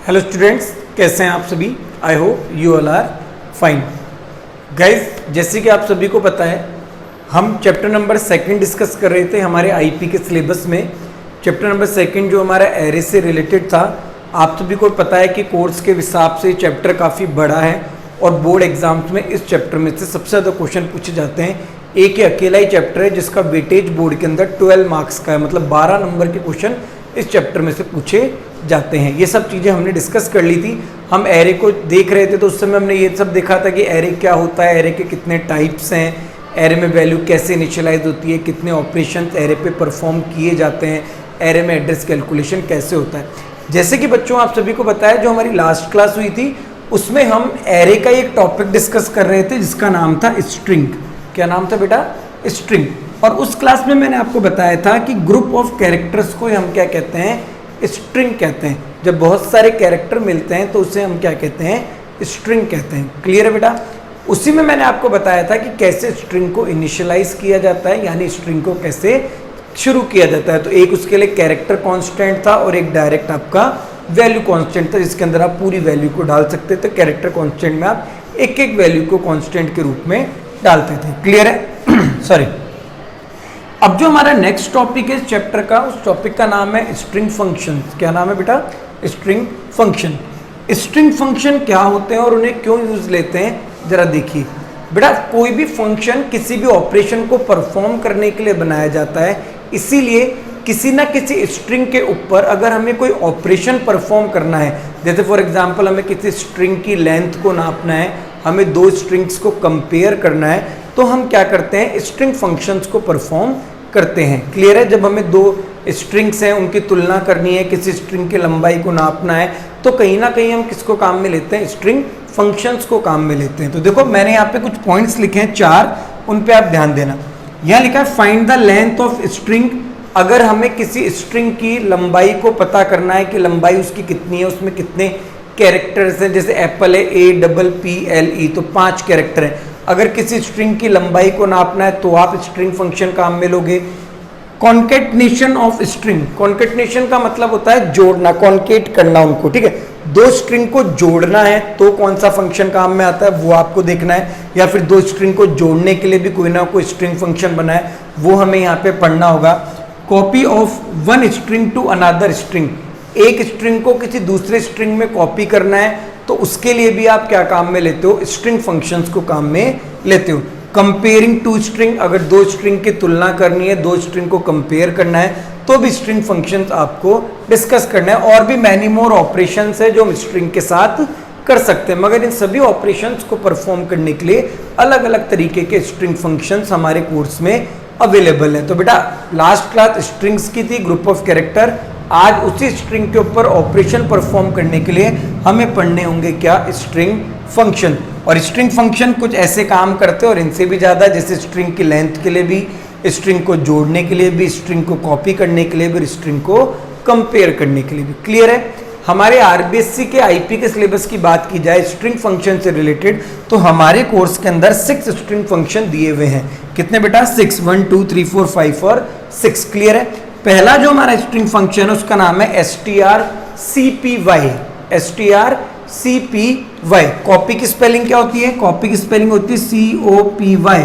Hello students, कैसे हैं आप सभी। I hope you all are fine. Guys, जैसे कि आप सभी को पता है, हम चैप्टर नंबर 2 डिस्कस कर रहे थे हमारे आईपी के सिलेबस में। चैप्टर नंबर 2 जो हमारा एरे से रिलेटेड था। आप सभी को पता है कि कोर्स के हिसाब से चैप्टर काफ़ी बड़ा है और बोर्ड एग्जाम्स में इस चैप्टर में से सबसे ज़्यादा क्वेश्चन पूछे जाते हैं। एक ही अकेला ही चैप्टर है जिसका वेटेज बोर्ड के अंदर 12 मार्क्स का है, मतलब 12 नंबर के क्वेश्चन इस चैप्टर में से पूछे जाते हैं। ये सब चीज़ें हमने डिस्कस कर ली थी। हम एरे को देख रहे थे तो उस समय हमने ये सब देखा था कि एरे क्या होता है, एरे के कितने टाइप्स हैं, एरे में वैल्यू कैसे इनिशियलाइज होती है, कितने ऑपरेशन एरे पे परफॉर्म किए जाते हैं, एरे में एड्रेस कैलकुलेशन कैसे होता है। जैसे कि बच्चों आप सभी को बताया, जो हमारी लास्ट क्लास हुई थी उसमें हम एरे का एक टॉपिक डिस्कस कर रहे थे जिसका नाम था स्ट्रिंग। क्या नाम था बेटा? स्ट्रिंग। और उस क्लास में मैंने आपको बताया था कि ग्रुप ऑफ कैरेक्टर्स को हम क्या कहते हैं? स्ट्रिंग कहते हैं। जब बहुत सारे कैरेक्टर मिलते हैं तो उसे हम क्या कहते हैं? स्ट्रिंग कहते हैं। क्लियर है बेटा? उसी में मैंने आपको बताया था कि कैसे स्ट्रिंग को इनिशियलाइज किया जाता है, यानी स्ट्रिंग को कैसे शुरू किया जाता है। तो एक उसके लिए कैरेक्टर कांस्टेंट था और एक डायरेक्ट आपका वैल्यू कांस्टेंट था जिसके अंदर आप पूरी वैल्यू को डाल सकते थे। कैरेक्टर कांस्टेंट में आप एक एक वैल्यू को कांस्टेंट के रूप में डालते थे। क्लियर है? सॉरी। अब जो हमारा नेक्स्ट टॉपिक है इस चैप्टर का, उस टॉपिक का नाम है स्ट्रिंग फंक्शन। क्या नाम है बेटा? String function. स्ट्रिंग फंक्शन क्या होते हैं और उन्हें क्यों यूज लेते हैं, जरा देखिए बेटा। कोई भी फंक्शन किसी भी ऑपरेशन को परफॉर्म करने के लिए बनाया जाता है, इसीलिए किसी ना किसी स्ट्रिंग के ऊपर अगर हमें कोई ऑपरेशन परफॉर्म करना है, जैसे फॉर एग्जांपल हमें किसी स्ट्रिंग की लेंथ को नापना है, हमें दो स्ट्रिंग्स को कंपेयर करना है, तो हम क्या करते हैं? स्ट्रिंग फंक्शंस को परफॉर्म करते हैं। क्लियर है? जब हमें दो स्ट्रिंग्स हैं उनकी तुलना करनी है, किसी स्ट्रिंग की लंबाई को नापना है, तो कहीं ना कहीं हम किसको काम में लेते हैं? स्ट्रिंग फंक्शंस को काम में लेते हैं। तो देखो मैंने यहाँ पे कुछ पॉइंट्स लिखे हैं 4, उन पे आप ध्यान देना। यहाँ लिखा है find the length of string. अगर हमें किसी स्ट्रिंग की लंबाई को पता करना है कि लंबाई उसकी कितनी है, उसमें कितने कैरेक्टर्स हैं, जैसे एप्पल है APPLE तो 5 कैरेक्टर हैं। अगर किसी स्ट्रिंग की लंबाई को नापना है तो आप स्ट्रिंग फंक्शन काम में लोगे। कॉन्केटनेशन ऑफ स्ट्रिंग, कॉन्केटनेशन का मतलब होता है जोड़ना, कॉन्केट करना उनको, ठीक है। दो स्ट्रिंग को जोड़ना है तो कौन सा फंक्शन काम में आता है वो आपको देखना है, या फिर दो स्ट्रिंग को जोड़ने के लिए भी कोई ना कोई स्ट्रिंग फंक्शन बना है, वो हमें यहाँ पे पढ़ना होगा। Copy of one string to another string, एक स्ट्रिंग को किसी दूसरे स्ट्रिंग में कॉपी करना है तो उसके लिए भी आप क्या काम में लेते हो? स्ट्रिंग फंक्शंस को काम में लेते हो। कंपेयरिंग टू स्ट्रिंग, अगर दो स्ट्रिंग की तुलना करनी है, दो स्ट्रिंग को कंपेयर करना है तो भी स्ट्रिंग फंक्शंस आपको डिस्कस करना है। और भी मैनी मोर ऑपरेशंस है जो हम स्ट्रिंग के साथ कर सकते हैं, मगर इन सभी ऑपरेशंस को परफॉर्म करने के लिए अलग अलग तरीके के स्ट्रिंग फंक्शंस हमारे कोर्स में अवेलेबल है। तो बेटा लास्ट क्लास स्ट्रिंग्स की थी, ग्रुप ऑफ कैरेक्टर। आज उसी स्ट्रिंग के ऊपर ऑपरेशन परफॉर्म करने के लिए हमें पढ़ने होंगे क्या? String function. और स्ट्रिंग फंक्शन कुछ ऐसे काम करते हैं और इनसे भी ज़्यादा, जैसे स्ट्रिंग की लेंथ के लिए भी, स्ट्रिंग को जोड़ने के लिए भी, स्ट्रिंग को कॉपी करने के लिए भी, स्ट्रिंग को कंपेयर करने के लिए भी। क्लियर है? हमारे आरबीएससी के आईपी के सिलेबस की बात की जाए स्ट्रिंग फंक्शन से रिलेटेड, तो हमारे कोर्स के अंदर 6 स्ट्रिंग फंक्शन दिए हुए हैं। कितने बेटा? 6, 1 2 3 4 5 और 6। क्लियर है? पहला जो हमारा स्ट्रिंग फंक्शन है उसका नाम है strcpy। strcpy। कॉपी की स्पेलिंग क्या होती है? कॉपी की स्पेलिंग होती है COPY।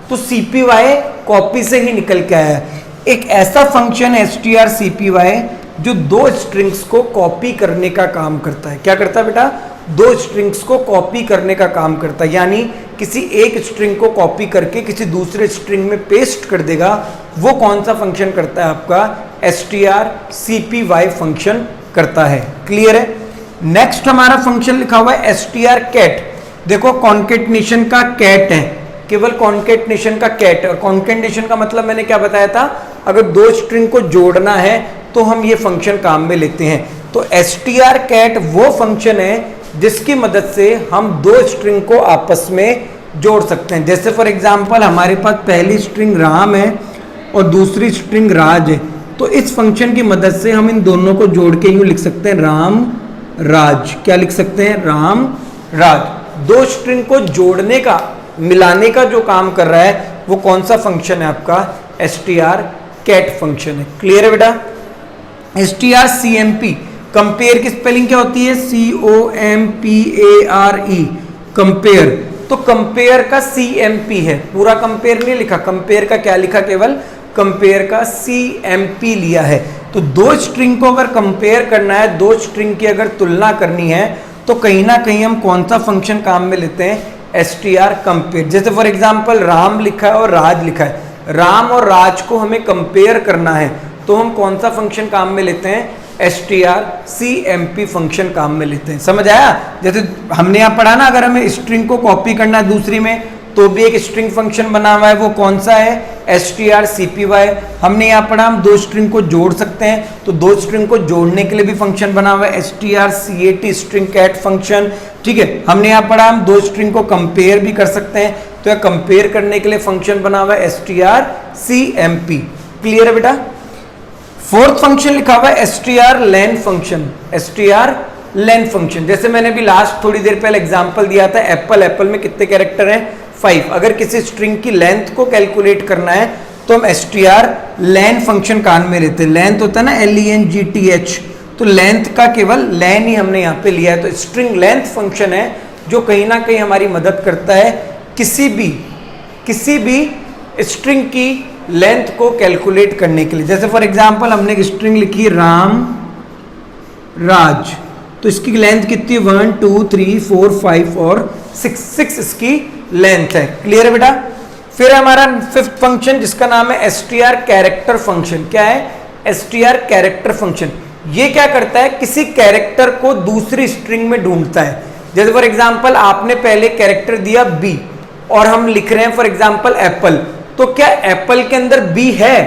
तो CPY कॉपी से ही निकल के आया है। एक ऐसा फंक्शन है strcpy जो दो स्ट्रिंग्स को कॉपी करने का काम करता है। क्या करता है बेटा? दो स्ट्रिंग्स को कॉपी करने का काम करता है, यानी किसी एक स्ट्रिंग को कॉपी करके किसी दूसरे स्ट्रिंग में पेस्ट कर देगा। वो कौन सा फंक्शन करता है? आपका strcpy फंक्शन करता है। क्लियर है? नेक्स्ट हमारा फंक्शन लिखा हुआ है strcat। देखो कॉन्केटनेशन का कैट है, केवल कॉन्केटनेशन का कैट। और कॉन्केटनेशन का मतलब मैंने क्या बताया था? अगर दो स्ट्रिंग को जोड़ना है तो हम ये फंक्शन काम में लेते हैं। तो strcat वो फंक्शन है जिसकी मदद से हम दो स्ट्रिंग को आपस में जोड़ सकते हैं। जैसे फॉर एग्जांपल हमारे पास पहली स्ट्रिंग राम है और दूसरी स्ट्रिंग राज है, तो इस फंक्शन की मदद से हम इन दोनों को जोड़ के यूं लिख सकते हैं राम राज। क्या लिख सकते हैं? राम राज। दो स्ट्रिंग को जोड़ने का, मिलाने का जो काम कर रहा है वो कौन सा फंक्शन है? आपका strcat फंक्शन है। क्लियर है बेटा? strcmp कंपेयर की स्पेलिंग क्या होती है? COMPARE, compare. तो कंपेयर का CMP है, पूरा कंपेयर नहीं लिखा, कंपेयर का क्या लिखा? केवल कंपेयर का CMP लिया है। तो दो स्ट्रिंग को अगर कंपेयर करना है, दो स्ट्रिंग की अगर तुलना करनी है, तो कहीं ना कहीं हम कौन सा फंक्शन काम में लेते हैं? str compare. जैसे फॉर एग्जांपल राम लिखा है और राज लिखा है, राम और राज को हमें कंपेयर करना है, तो हम कौन सा फंक्शन काम में लेते हैं? strcmp फंक्शन काम में लेते हैं। समझ आया? जैसे हमने यहाँ पढ़ा ना, अगर हमें स्ट्रिंग को कॉपी करना है दूसरी में, तो भी एक स्ट्रिंग फंक्शन बना हुआ है, वो कौन सा है? strcpy। हमने यहाँ पढ़ा हम दो स्ट्रिंग को जोड़ सकते हैं, तो दो स्ट्रिंग को जोड़ने के लिए भी फंक्शन बना हुआ है strcat, स्ट्रिंग कैट फंक्शन। ठीक है, हमने यहाँ पढ़ा हम दो स्ट्रिंग को कंपेयर भी कर सकते हैं, तो यह कंपेयर करने के लिए फंक्शन बना हुआ है strcmp। क्लियर है बेटा? फोर्थ फंक्शन लिखा हुआ है strlen फंक्शन, strlen फंक्शन। जैसे मैंने भी लास्ट थोड़ी देर पहले एग्जांपल दिया था, एप्पल, एप्पल में कितने कैरेक्टर हैं? 5। अगर किसी स्ट्रिंग की लेंथ को कैलकुलेट करना है, तो हम strlen फंक्शन कान में लेते हैं। लेंथ होता है ना LENGTH, तो लेंथ का केवल लेन ही हमने यहाँ पे लिया है। तो स्ट्रिंग लेंथ फंक्शन है जो कहीं ना कहीं हमारी मदद करता है किसी भी स्ट्रिंग की लेंथ को कैलकुलेट करने के लिए। जैसे फॉर एग्जांपल हमने एक स्ट्रिंग लिखी राम राज, तो इसकी लेंथ कितनी? 1 2 3 4 5 और 6 इसकी लेंथ है। क्लियर है बेटा? फिर हमारा फिफ्थ फंक्शन जिसका नाम है str कैरेक्टर फंक्शन। क्या है? str character function. ये क्या करता है? किसी कैरेक्टर को दूसरी स्ट्रिंग में ढूंढता है। जैसे फॉर एग्जांपल आपने पहले कैरेक्टर दिया B और हम लिख रहे हैं फॉर एग्जांपल एप्पल, तो क्या एप्पल के अंदर B है?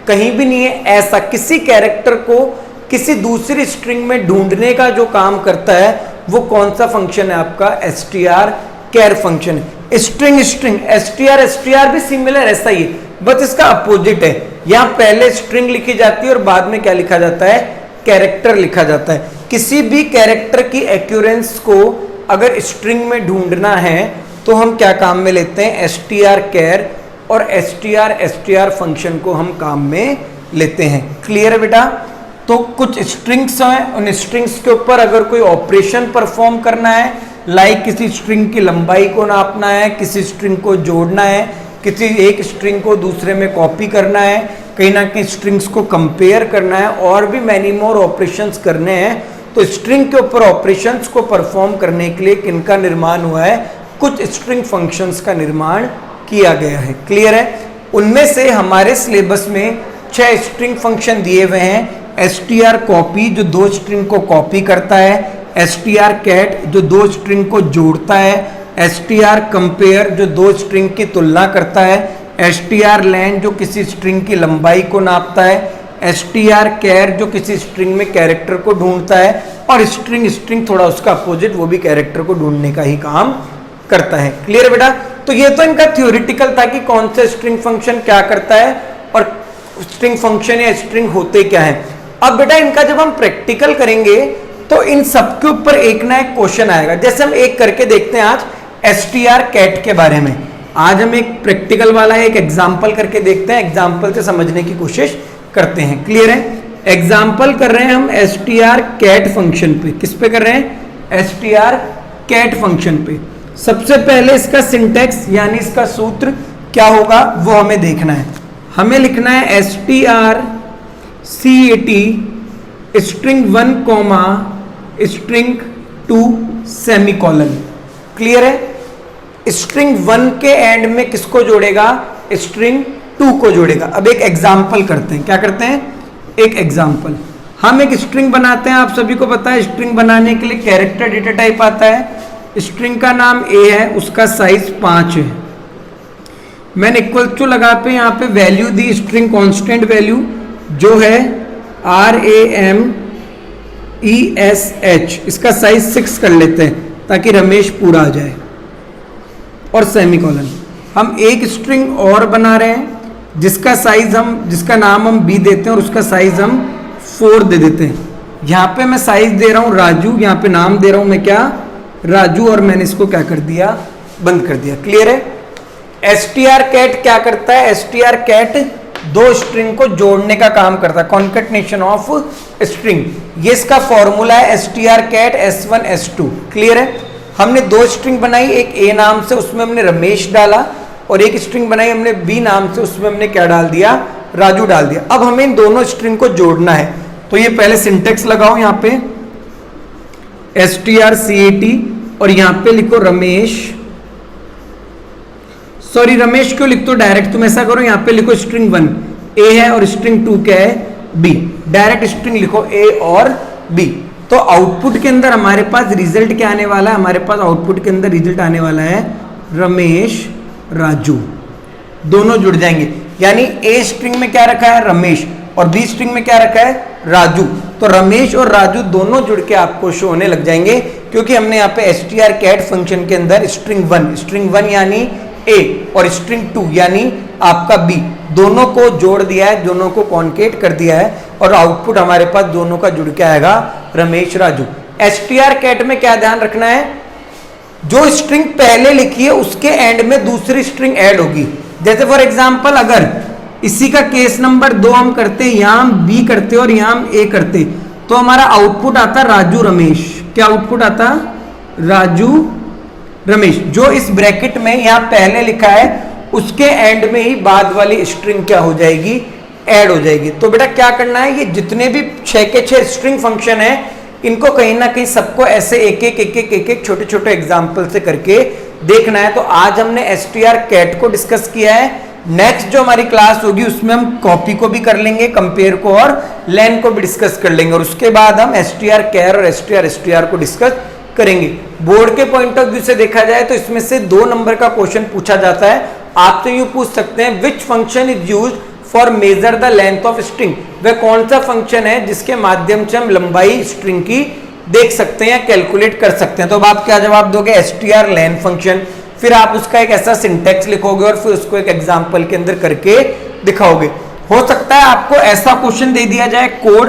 कहीं भी नहीं है। ऐसा किसी कैरेक्टर को किसी दूसरी स्ट्रिंग में ढूंढने का जो काम करता है, वो कौन सा फंक्शन है? आपका str कैर फंक्शन है। स्ट्रिंग str भी सिमिलर ऐसा ही है, बस इसका अपोजिट है। यहां पहले स्ट्रिंग लिखी जाती है और बाद में क्या लिखा जाता है? कैरेक्टर लिखा जाता है। किसी भी कैरेक्टर की एक्यूरेंस को अगर स्ट्रिंग में ढूंढना है, तो हम क्या काम में लेते हैं? str कैर और str फंक्शन को हम काम में लेते हैं। क्लियर है बेटा? तो कुछ स्ट्रिंग्स हैं, उन स्ट्रिंग्स के ऊपर अगर कोई ऑपरेशन परफॉर्म करना है, लाइक किसी स्ट्रिंग की लंबाई को नापना है, किसी स्ट्रिंग को जोड़ना है, किसी एक स्ट्रिंग को दूसरे में कॉपी करना है, कहीं ना कहीं स्ट्रिंग्स को कंपेयर करना है, और भी मैनी मोर ऑपरेशंस करने हैं, तो स्ट्रिंग के ऊपर ऑपरेशंस को परफॉर्म करने के लिए किनका निर्माण हुआ है? कुछ स्ट्रिंग फंक्शंस का निर्माण किया गया है। क्लियर है? उनमें से हमारे सिलेबस में 6 स्ट्रिंग फंक्शन दिए हुए हैं। str कॉपी जो दो स्ट्रिंग को कॉपी करता है, str कैट जो दो स्ट्रिंग को जोड़ता है, str कंपेयर जो दो स्ट्रिंग की तुलना करता है, str len जो किसी स्ट्रिंग की लंबाई को नापता है, str कैर जो किसी स्ट्रिंग में कैरेक्टर को ढूंढता है, और स्ट्रिंग थोड़ा उसका अपोजिट, वो भी कैरेक्टर को ढूंढने का ही काम करता है। क्लियर बेटा? तो ये तो इनका थ्योरेटिकल था कि कौन सा स्ट्रिंग फंक्शन क्या करता है और स्ट्रिंग फंक्शन या स्ट्रिंग होते क्या है। अब बेटा इनका जब हम प्रैक्टिकल करेंगे, तो इन सब के ऊपर एक ना एक क्वेश्चन आएगा। जैसे हम एक करके देखते हैं आज str कैट के बारे में। आज हम एक प्रैक्टिकल वाला एक एग्जाम्पल करके देखते हैं, एग्जाम्पल से समझने की कोशिश करते हैं। क्लियर है? एग्जाम्पल कर रहे हैं हम str कैट फंक्शन पे। किस पे कर रहे हैं? str कैट फंक्शन पे। सबसे पहले इसका सिंटेक्स यानी इसका सूत्र क्या होगा वो हमें देखना है। हमें लिखना है str cat string 1 comma string 2 semicolon. Clear है? स्ट्रिंग 1 के एंड में किसको जोड़ेगा? स्ट्रिंग 2 को जोड़ेगा। अब एक एग्जाम्पल करते हैं। क्या करते हैं? एक एग्जाम्पल। हम एक स्ट्रिंग बनाते हैं, आप सभी को पता है स्ट्रिंग बनाने के लिए कैरेक्टर डेटा टाइप आता है। स्ट्रिंग का नाम A है, उसका साइज 5 है। मैंने इक्वल टू लगा पे यहाँ पे वैल्यू दी, स्ट्रिंग कांस्टेंट वैल्यू जो है RAMESH। इसका साइज 6 कर लेते हैं ताकि रमेश पूरा आ जाए, और सेमीकोलन। हम एक स्ट्रिंग और बना रहे हैं जिसका नाम हम B देते हैं और उसका साइज हम 4 दे देते हैं। यहाँ पे मैं साइज दे रहा हूँ राजू, यहाँ पे नाम दे रहा हूँ मैं क्या? राजू, और मैंने इसको क्या कर दिया? बंद कर दिया। क्लियर है? str कैट क्या करता है? str कैट दो स्ट्रिंग को जोड़ने का काम करता है, कॉन्केटनेशन ऑफ स्ट्रिंग। ये इसका फॉर्मूला है strcat s1 s2। क्लियर है? हमने दो स्ट्रिंग बनाई, एक ए नाम से, उसमें हमने रमेश डाला, और एक स्ट्रिंग बनाई हमने बी नाम से, उसमें हमने क्या डाल दिया, राजू डाल दिया। अब हमें इन दोनों स्ट्रिंग को जोड़ना है, तो ये पहले सिंटेक्स लगाओ यहाँ पे strcat और यहाँ पे लिखो रमेश, सॉरी रमेश क्यों लिखते हो डायरेक्ट, तुम ऐसा करो यहाँ पे लिखो स्ट्रिंग 1 ए है और स्ट्रिंग 2 क्या है, बी। डायरेक्ट स्ट्रिंग लिखो ए और बी। तो आउटपुट के अंदर हमारे पास रिजल्ट क्या आने वाला है, हमारे पास आउटपुट के अंदर रिजल्ट आने वाला है रमेश राजू, दोनों जुड़ जाएंगे। यानी ए स्ट्रिंग में क्या रखा है, रमेश, और बी स्ट्रिंग में क्या रखा है, राजू। तो रमेश और राजू दोनों जुड़ के आपको शो होने लग जाएंगे, क्योंकि हमने यहाँ पे strcat फंक्शन के अंदर स्ट्रिंग 1 यानी ए और स्ट्रिंग 2 यानी आपका बी, दोनों को जोड़ दिया है, दोनों को कॉन्केट कर दिया है, और आउटपुट हमारे पास दोनों का जुड़ के आएगा रमेश राजू। strcat में क्या ध्यान रखना है, जो स्ट्रिंग पहले लिखी है उसके एंड में दूसरी स्ट्रिंग ऐड होगी। जैसे फॉर एग्जांपल अगर इसी का केस नंबर 2 हम करते, यहां हम बी करते और यहां हम ए करते, तो हमारा आउटपुट आता राजू रमेश। क्या आउटपुट आता, राजू रमेश। जो इस ब्रैकेट में यहां पहले लिखा है उसके एंड में ही बाद वाली स्ट्रिंग क्या हो जाएगी, ऐड हो जाएगी। तो बेटा क्या करना है, ये जितने भी 6 के 6 स्ट्रिंग फंक्शन है, इनको कहीं ना कहीं सबको ऐसे एक एक छोटे छोटे एग्जाम्पल से करके देखना है। तो आज हमने strcat को डिस्कस किया है। नेक्स्ट जो हमारी क्लास होगी उसमें हम कॉपी को भी कर लेंगे, कंपेयर को और लेन को भी डिस्कस कर लेंगे, और उसके बाद हम strchar और str को डिस्कस करेंगे। बोर्ड के पॉइंट ऑफ व्यू से देखा जाए तो इसमें से 2 नंबर का क्वेश्चन पूछा जाता है। आपसे यूं पूछ सकते हैं, which function is used for measure the length of string, वह कौन सा फंक्शन है जिसके माध्यम से हम लंबाई स्ट्रिंग की देख सकते हैं या कैलकुलेट कर सकते हैं। तो अब आप क्या जवाब दोगे, str len फंक्शन। फिर आप उसका एक ऐसा सिंटेक्स लिखोगे और फिर उसको एक एग्जांपल के अंदर करके दिखाओगे। हो सकता है आपको ऐसा क्वेश्चन दे दिया जाए कोड,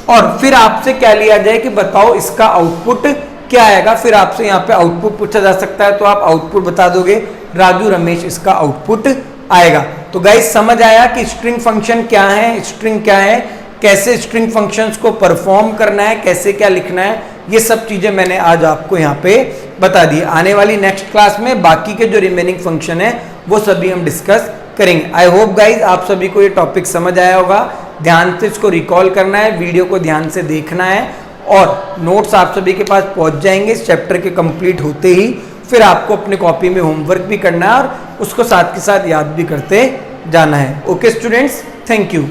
और फिर आपसे क्या लिया जाए कि बताओ इसका आउटपुट क्या आएगा। फिर आपसे यहाँ पे आउटपुट पूछा जा सकता है, तो आप आउटपुट बता दोगे, राजू रमेश इसका आउटपुट आएगा। तो गाइस समझ आया कि स्ट्रिंग फंक्शन क्या है, स्ट्रिंग क्या है, कैसे स्ट्रिंग फंक्शंस को परफॉर्म करना है, कैसे क्या लिखना है, ये सब चीजें मैंने आज आपको यहाँ पे बता दी। आने वाली नेक्स्ट क्लास में बाकी के जो रिमेनिंग फंक्शन है वो सभी हम डिस्कस करेंगे। आई होप गाइज आप सभी को ये टॉपिक समझ आया होगा। ध्यान से इसको रिकॉल करना है, वीडियो को ध्यान से देखना है, और नोट्स आप सभी के पास पहुंच जाएंगे इस चैप्टर के कंप्लीट होते ही। फिर आपको अपने कॉपी में होमवर्क भी करना है और उसको साथ के साथ याद भी करते जाना है। Okay students, thank you.